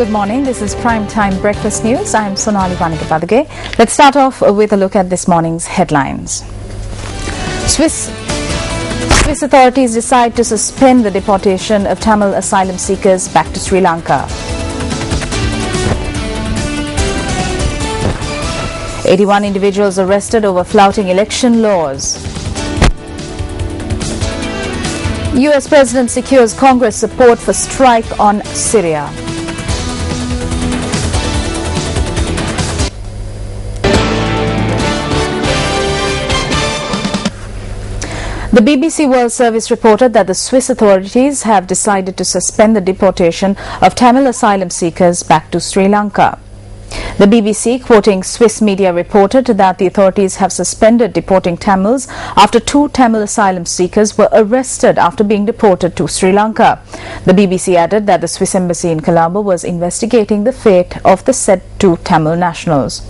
Good morning. This is Prime Time Breakfast News. I am Sonali Vanikapadage. Let's start off with a look at this morning's headlines. Swiss authorities decide to suspend the deportation of Tamil asylum seekers back to Sri Lanka. 81 individuals arrested over flouting election laws. US President secures Congress support for strike on Syria. The BBC World Service reported that the Swiss authorities have decided to suspend the deportation of Tamil asylum seekers back to Sri Lanka. The BBC, quoting Swiss media, reported that the authorities have suspended deporting Tamils after 2 Tamil asylum seekers were arrested after being deported to Sri Lanka. The BBC added that the Swiss embassy in Colombo was investigating the fate of the said 2 Tamil nationals.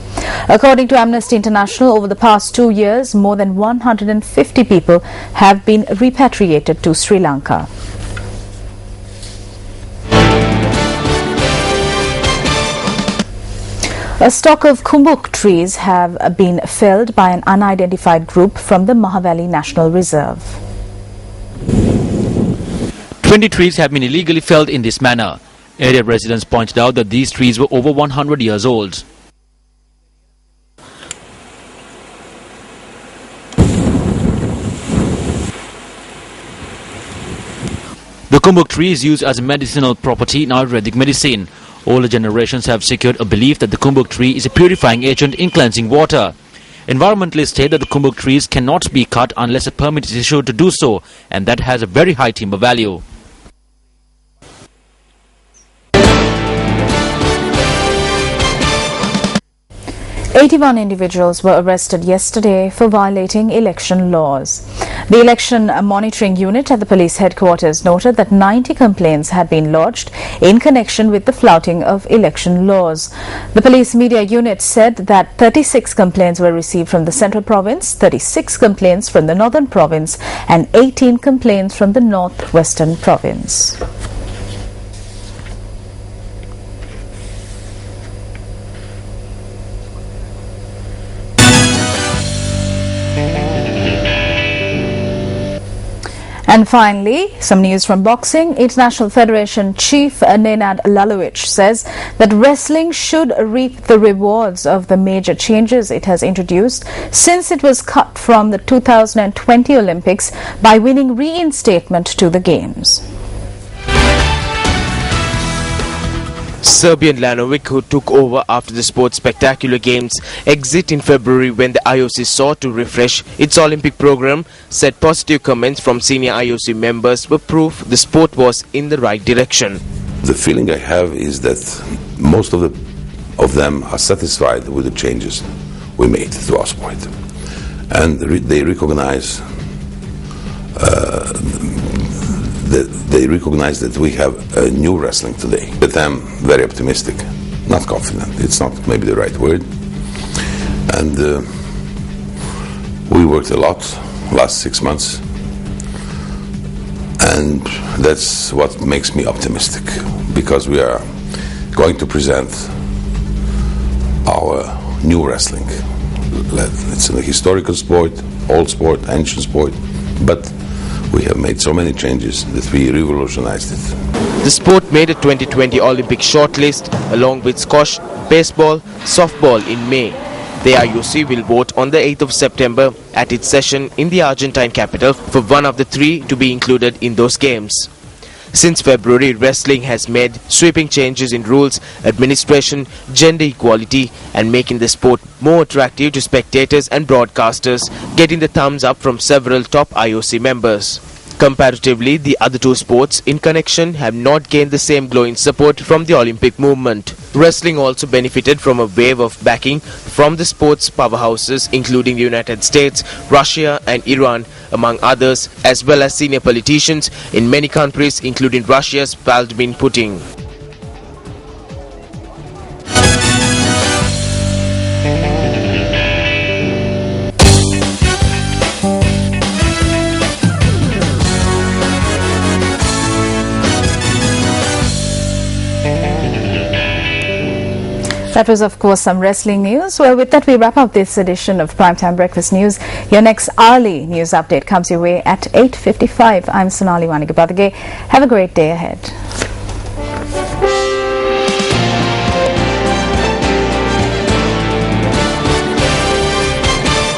According to Amnesty International, over the past 2 years, more than 150 people have been repatriated to Sri Lanka. A stock of kumbuk trees have been felled by an unidentified group from the Mahavali National Reserve. 20 trees have been illegally felled in this manner. Area residents pointed out that these trees were over 100 years old. The kumbuk tree is used as a medicinal property in Ayurvedic medicine. Older generations have secured a belief that the kumbuk tree is a purifying agent in cleansing water. Environmentalists state that the kumbuk trees cannot be cut unless a permit is issued to do so, and that has a very high timber value. "81 individuals were arrested yesterday for violating election laws. The election monitoring unit at the police headquarters noted that 90 complaints had been lodged in connection with the flouting of election laws. The police media unit said that 36 complaints were received from the central province, 36 complaints from the northern province, and 18 complaints from the northwestern province. And finally, some news from boxing. International Federation Chief Nenad Lalovic says that wrestling should reap the rewards of the major changes it has introduced since it was cut from the 2020 Olympics by winning reinstatement to the Games. Serbian Lanovic, who took over after the Sports Spectacular Games exit in February when the IOC sought to refresh its Olympic program, said positive comments from senior IOC members were proof the sport was in the right direction. The feeling I have is that most of them are satisfied with the changes we made to our sport, and they recognize that we have a new wrestling today. But I'm very optimistic, not confident. It's not maybe the right word. And we worked a lot last 6 months, and that's what makes me optimistic, because we are going to present our new wrestling. It's a historical sport, old sport, ancient sport, but we have made so many changes that we revolutionized it. The sport made a 2020 Olympic shortlist along with squash, baseball, softball in May. The IOC will vote on the 8th of September at its session in the Argentine capital for one of the 3 to be included in those games. Since February, wrestling has made sweeping changes in rules, administration, gender equality, and making the sport more attractive to spectators and broadcasters, getting the thumbs up from several top IOC members. Comparatively, the other 2 sports in connection have not gained the same glowing support from the Olympic movement. Wrestling also benefited from a wave of backing from the sports powerhouses, including the United States, Russia and Iran, among others, as well as senior politicians in many countries, including Russia's Vladimir Putin. That was, of course, some wrestling news. Well, with that, we wrap up this edition of Primetime Breakfast News. Your next hourly news update comes your way at 8:55. I'm Sonali Wanigapatake. Have a great day ahead.